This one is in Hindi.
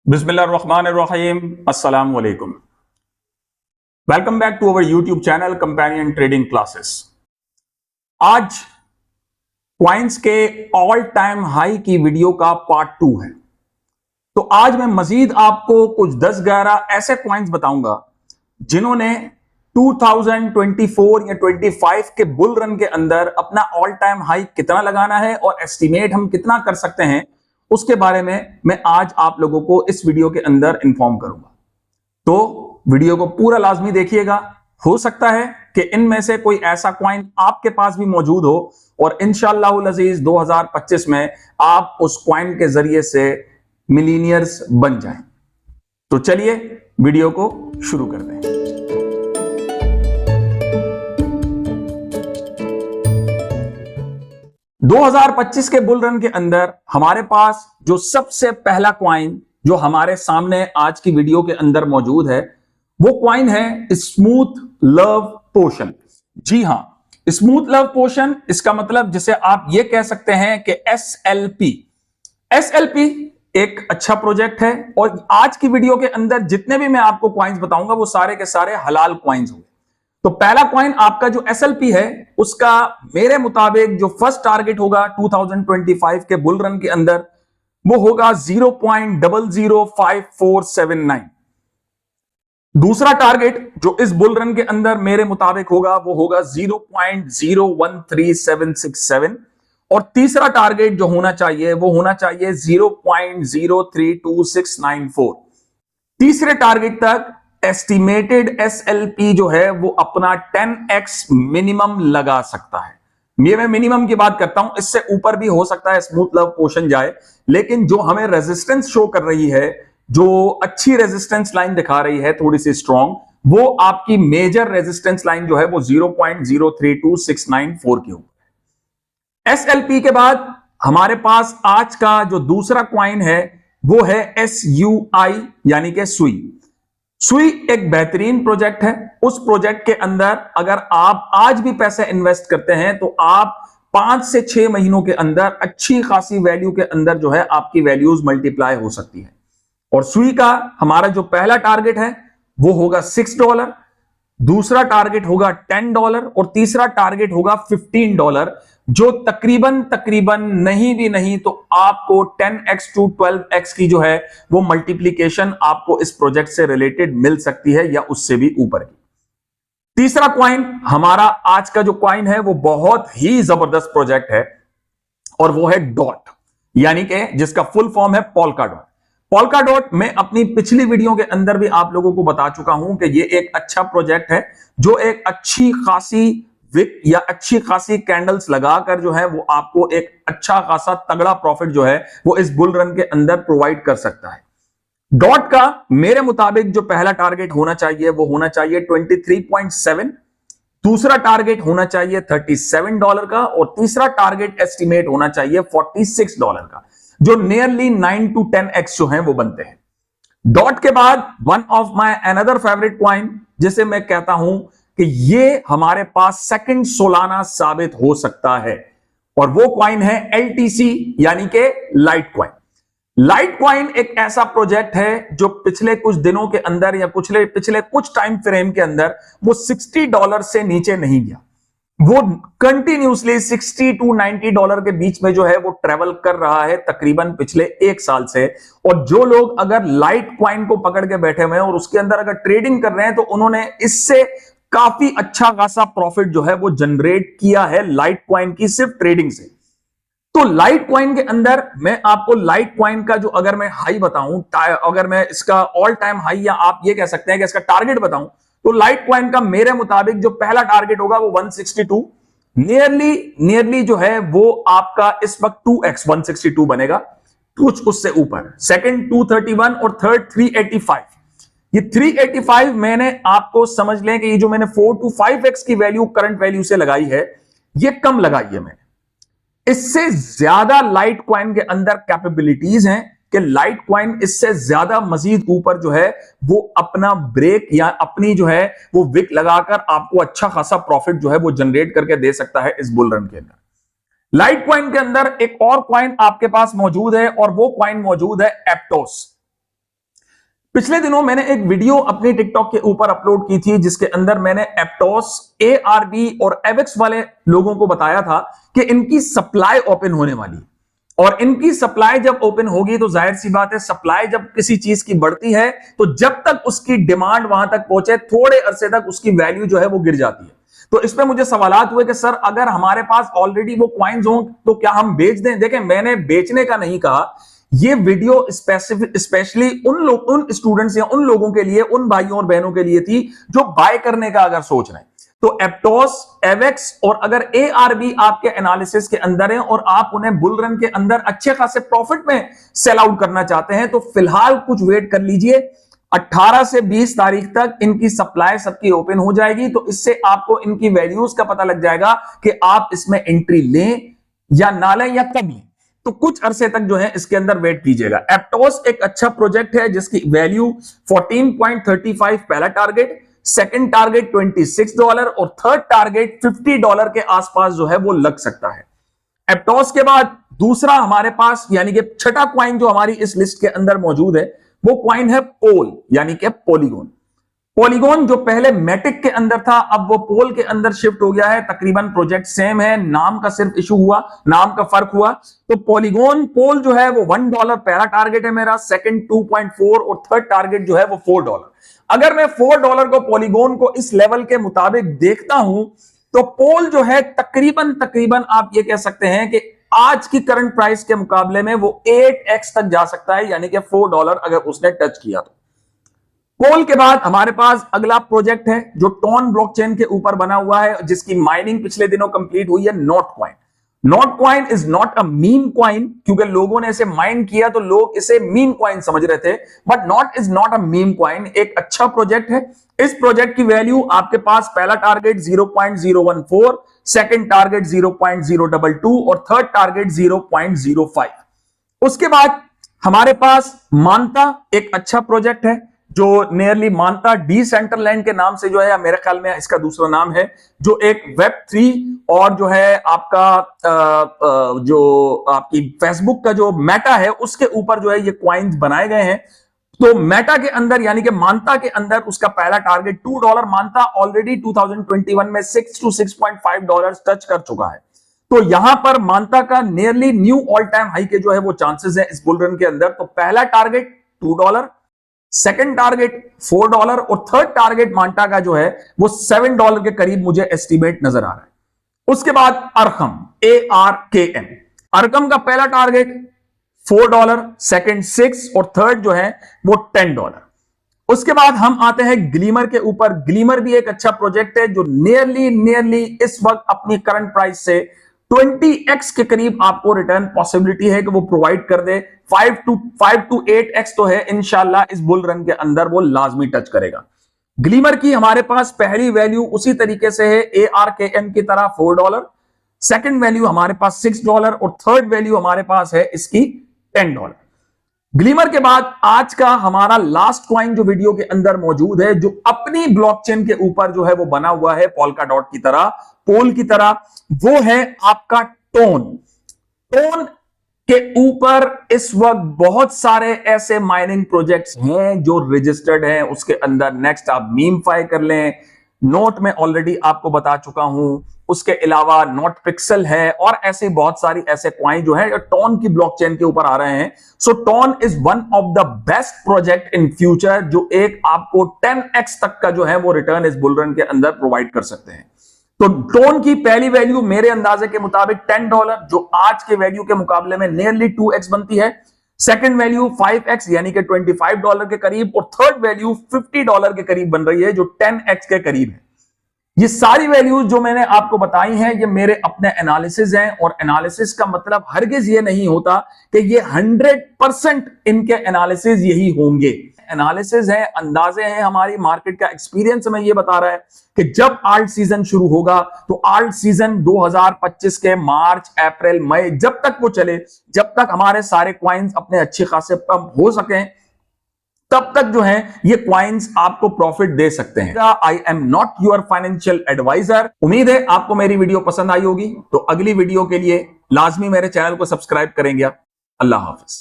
बिस्मिल्लाहिर्रहमानिर्रहीम, अस्सलाम वालेकुम। Welcome back to our YouTube channel Companion Trading Classes. आज क्वाइंस के ऑल टाइम हाई की वीडियो का पार्ट 2 है। तो आज मैं मजीद आपको कुछ 10-11 ऐसे क्वाइंस बताऊंगा जिन्होंने 2024 या 25 के बुल रन के अंदर अपना ऑल टाइम हाई कितना लगाना है और एस्टिमेट हम कितना कर सकते हैं, उसके बारे में मैं आज आप लोगों को इस वीडियो के अंदर इंफॉर्म करूंगा। तो वीडियो को पूरा लाजमी देखिएगा। हो सकता है कि इनमें से कोई ऐसा क्वाइन आपके पास भी मौजूद हो और इंशाअल्लाह अज़ीज 2025 में आप उस क्वाइन के जरिए से मिलीनियर्स बन जाएं। तो चलिए वीडियो को शुरू करते हैं। दो 2025 के बुल रन के अंदर हमारे पास जो सबसे पहला क्वाइन जो हमारे सामने आज की वीडियो के अंदर मौजूद है वो क्वाइन है स्मूथ लव पोशन। जी हां, स्मूथ लव पोशन, इसका मतलब जिसे आप ये कह सकते हैं कि SLP। SLP एक अच्छा प्रोजेक्ट है और आज की वीडियो के अंदर जितने भी मैं आपको क्वाइंस बताऊंगा वो सारे के सारे हलाल क्वाइंस होंगे। तो पहला क्वाइन आपका जो SLP है उसका मेरे मुताबिक जो फर्स्ट टारगेट होगा 2025 के बुल रन के अंदर वो होगा 0.005479। दूसरा टारगेट जो इस बुल रन के अंदर मेरे मुताबिक होगा वो होगा 0.013767 और तीसरा टारगेट जो होना चाहिए वो होना चाहिए 0.032694। तीसरे टारगेट तक एस्टिमेटेड SLP जो है वो अपना 10x मिनिमम लगा सकता है। ये मैं मिनिमम की बात करता हूं, इससे ऊपर भी हो सकता है स्मूथ लव पोशन जाए, लेकिन जो हमें रेजिस्टेंस शो कर रही है, जो अच्छी रेजिस्टेंस लाइन दिखा रही है थोड़ी सी स्ट्रॉन्ग, वो आपकी मेजर रेजिस्टेंस लाइन जो है वो 0.032694 की होगी। SLP के बाद हमारे पास आज का जो दूसरा क्वाइन है वो है SUI यानी कि सुई। सुई एक बेहतरीन प्रोजेक्ट है। उस प्रोजेक्ट के अंदर अगर आप आज भी पैसे इन्वेस्ट करते हैं तो आप 5 से 6 महीनों के अंदर अच्छी खासी वैल्यू के अंदर जो है आपकी वैल्यूज मल्टीप्लाई हो सकती है। और सुई का हमारा जो पहला टारगेट है वो होगा $6, दूसरा टारगेट होगा $10 और तीसरा टारगेट होगा $15, जो तकरीबन नहीं भी नहीं तो आपको 10x to 12x की जो है वो मल्टीप्लीकेशन आपको इस प्रोजेक्ट से रिलेटेड मिल सकती है या उससे भी ऊपर की। तीसरा क्वाइन हमारा आज का जो क्वाइन है वो बहुत ही जबरदस्त प्रोजेक्ट है और वो है डॉट, यानी कि जिसका फुल फॉर्म है पोल्का डॉट। पोल्का डॉट मैं अपनी पिछली वीडियो के अंदर भी आप लोगों को बता चुका हूं कि ये एक अच्छा प्रोजेक्ट है जो एक अच्छी खासी विक या अच्छी खासी कैंडल्स लगाकर जो है वो आपको एक अच्छा खासा तगड़ा प्रॉफिट जो है वो इस बुल रन के अंदर प्रोवाइड कर सकता है। डॉट का मेरे मुताबिक जो पहला टारगेट होना चाहिए वो होना चाहिए 23.7, दूसरा टारगेट होना चाहिए $37 का और तीसरा टारगेट एस्टिमेट होना चाहिए $46 का, जो नियरली 9 to 10x जो है वो बनते हैं। डॉट के बाद one of my another favourite coin जिसे मैं कहता हूं कि ये हमारे पास सेकंड सोलाना साबित हो सकता है और वो क्वाइन है LTC यानी कि लाइट क्वाइन। लाइट क्वाइन एक ऐसा प्रोजेक्ट है जो पिछले कुछ दिनों के अंदर या पिछले कुछ टाइम फ्रेम के अंदर वो $60 से नीचे नहीं गया। वो कंटिन्यूसली $60 to $90 के बीच में जो है वो ट्रेवल कर रहा है तकरीबन पिछले एक साल से। और जो लोग अगर लाइट क्वाइन को पकड़ के बैठे हुए हैं और उसके अंदर अगर ट्रेडिंग कर रहे हैं तो उन्होंने इससे काफी अच्छा खासा प्रॉफिट जो है वो जनरेट किया है लाइट क्वाइन की सिर्फ ट्रेडिंग से। तो लाइट क्वाइन के अंदर मैं आपको लाइट क्वाइन का जो अगर मैं हाई बताऊं, अगर मैं इसका ऑल टाइम हाई या आप ये कह सकते हैं कि इसका टारगेट बताऊं, तो लाइट क्वाइन का मेरे मुताबिक जो पहला टारगेट होगा वो 162, नियरली जो है वो आपका इस वक्त 2x 162 बनेगा, कुछ उससे ऊपर। सेकंड 231 और थर्ड 385। ये 385 मैंने आपको समझ लें कि ये जो मैंने 4 to 5x की वैल्यू करंट वैल्यू से लगाई है ये कम लगाई है मैंने। इससे ज्यादा लाइट क्वाइन के अंदर कैपेबिलिटीज हैं कि लाइट क्वाइन इससे ज्यादा मजीद ऊपर जो है वो अपना ब्रेक या अपनी जो है वो विक लगाकर आपको अच्छा खासा प्रॉफिट जो है वो जनरेट करके दे सकता है इस बुल रन के अंदर। लाइट क्वाइन के अंदर एक और क्वाइन आपके पास मौजूद है और वो क्वाइन मौजूद है एप्टोस। पिछले दिनों मैंने एक वीडियो अपनी टिकटॉक के ऊपर अपलोड की थी जिसके अंदर मैंने एप्टोस, ARB और एवेक्स वाले लोगों को बताया था कि इनकी सप्लाई ओपन होने वाली है और इनकी सप्लाई जब ओपन होगी तो जाहिर सी बात है, सप्लाई जब किसी चीज की बढ़ती है तो जब तक उसकी डिमांड वहां तक पहुंचे थोड़े अरसे तक उसकी वैल्यू जो है वो गिर जाती है। तो इस पे मुझे सवालात हुए कि सर अगर हमारे पास ऑलरेडी वो कॉइन्स हो तो क्या हम बेच दें? देखें, मैंने बेचने का नहीं कहा, ये वीडियो स्पेशली उन स्टूडेंट्स या उन लोगों के लिए, उन भाइयों और बहनों के लिए थी जो बाय करने का अगर सोच रहे हैं। तो एप्टोस, एवेक्स और अगर ARB आपके एनालिसिस के अंदर है और आप उन्हें बुल रन के अंदर अच्छे खासे प्रॉफिट में सेल आउट करना चाहते हैं तो फिलहाल कुछ वेट कर लीजिए। 18 से 20 तारीख तक इनकी सप्लाई सबकी ओपन हो जाएगी, तो इससे आपको इनकी वैल्यूज का पता लग जाएगा कि आप इसमें एंट्री लें या ना लें या कब लें। तो कुछ अरसे तक जो है इसके अंदर वेट कीजिएगा। एप्टोस एक अच्छा प्रोजेक्ट है जिसकी वैल्यू 14.35 पहला टारगेट, सेकंड टारगेट $26 और थर्ड टारगेट $50 के आसपास जो है वो लग सकता है। एप्टोस के बाद दूसरा हमारे पास यानी कि छठा क्वाइन जो हमारी इस लिस्ट के अंदर मौजूद है वो क्वाइन है पोल यानी कि पॉलीगॉन। पॉलीगॉन जो पहले मैटिक के अंदर था अब वो पोल के अंदर शिफ्ट हो गया है। तकरीबन प्रोजेक्ट सेम है, नाम का सिर्फ इशू हुआ, नाम का फर्क हुआ। तो पॉलीगॉन पोल जो है वो $1 पहला टारगेट है मेरा, सेकंड 2.4 और थर्ड टारगेट जो है वो $4। अगर मैं $4 को पॉलीगॉन को इस लेवल के मुताबिक देखता हूं तो पोल जो है तकरीबन आप ये कह सकते हैं कि आज की करंट प्राइस के मुकाबले में वो 8x तक जा सकता है, यानी कि $4 अगर उसने टच किया तो। पोल के बाद हमारे पास अगला प्रोजेक्ट है जो टोन ब्लॉकचेन के ऊपर बना हुआ है जिसकी माइनिंग पिछले दिनों कंप्लीट हुई है, not coin. Not coin is not a meme coin, क्योंकि लोगों ने इसे माइन किया तो लोग इसे मीम कॉइन समझ रहे थे, but not is not a meme coin. एक अच्छा प्रोजेक्ट है। इस प्रोजेक्ट की वैल्यू आपके पास पहला टारगेट 0.014, सेकंड टारगेट 0.022 और थर्ड टारगेट 0.05। उसके बाद हमारे पास मानता एक अच्छा प्रोजेक्ट है जो नियरली मानता डिसेंट्रलैंड के नाम से जो है, मेरे ख्याल में इसका दूसरा नाम है, जो एक Web3 और जो है आपका जो आपकी फेसबुक का जो मेटा है उसके ऊपर जो है ये क्वाइंस बनाए गए हैं। तो मेटा के अंदर यानी कि मानता के अंदर उसका पहला टारगेट $2, मानता ऑलरेडी 2021 में $6 to $6.5 टच कर चुका है। तो यहां पर मानता का nearly knew all time high के जो है वो चांसेस है इस बुल रन के अंदर। तो पहला टारगेट $2, सेकंड टारगेट $4 और थर्ड टारगेट मांटा का जो है वो $7 के करीब मुझे एस्टिमेट नजर आ रहा है। उसके बाद अरकम, ARKM, अरकम का पहला टारगेट $4, सेकंड 6 और थर्ड जो है वो $10। उसके बाद हम आते हैं ग्लीमर के ऊपर। ग्लीमर भी एक अच्छा प्रोजेक्ट है जो नियरली इस वक्त अपनी करंट प्राइस से 20x के करीब आपको रिटर्न पॉसिबिलिटी है कि वो प्रोवाइड कर दे। 5 to 8x तो है, इंशाल्लाह इस बुल रन के अंदर वो लाजमी टच करेगा। ग्लीमर की हमारे पास पहली वैल्यू उसी तरीके से है ARKM की तरह $4, सेकंड वैल्यू हमारे पास $6 और थर्ड वैल्यू हमारे पास है इसकी $10। ग्लीमर के बाद आज का हमारा लास्ट क्वाइन जो वीडियो के अंदर मौजूद है, जो अपनी ब्लॉकचेन के ऊपर जो है वो बना हुआ है पोल्का डॉट की तरह, पोल की तरह, वो है आपका टोन। टोन के ऊपर इस वक्त बहुत सारे ऐसे माइनिंग प्रोजेक्ट्स हैं जो रजिस्टर्ड हैं उसके अंदर। नेक्स्ट आप मीमफाई कर लें, नोट में ऑलरेडी आपको बता चुका हूं, उसके अलावा नोट पिक्सल है और ऐसे बहुत सारी ऐसे क्वाइन जो है जो टोन की ब्लॉकचेन के ऊपर आ रहे हैं। So tone is one of the best project in future जो एक आपको 10x तक का जो है वो रिटर्न इस बुल रन के अंदर प्रोवाइड कर सकते हैं। तो टोन की पहली वैल्यू मेरे अंदाजे के मुताबिक $10 जो आज के वैल्यू के मुकाबले में नियरली 2x बनती है। सेकंड वैल्यू 5x यानी कि $25 के करीब और थर्ड वैल्यू $50 के करीब बन रही है जो 10x के करीब है। ये सारी वैल्यूज जो मैंने आपको बताई हैं ये मेरे अपने एनालिसिस हैं और एनालिसिस का मतलब हरगिज ये नहीं होता कि ये 100% इनके एनालिसिस यही होंगे। एनालिसिस है, अंदाजे हैं, हमारी मार्केट का एक्सपीरियंस हमें ये बता रहा है कि जब आल्ट सीजन शुरू होगा तो आल्ट सीजन 2025 के मार्च, अप्रैल, मई जब तक वो चले, जब तक हमारे सारे क्वाइंस अपने अच्छे खासे पंप हो सकें, तब तक जो है ये क्वाइंस आपको प्रॉफिट दे सकते हैं। I am not your financial advisor. उम्मीद है आपको मेरी वीडियो पसंद आई होगी। तो अगली वीडियो के लिए लाजमी मेरे चैनल को सब्सक्राइब करेंगे आप। अल्लाह हाफिज।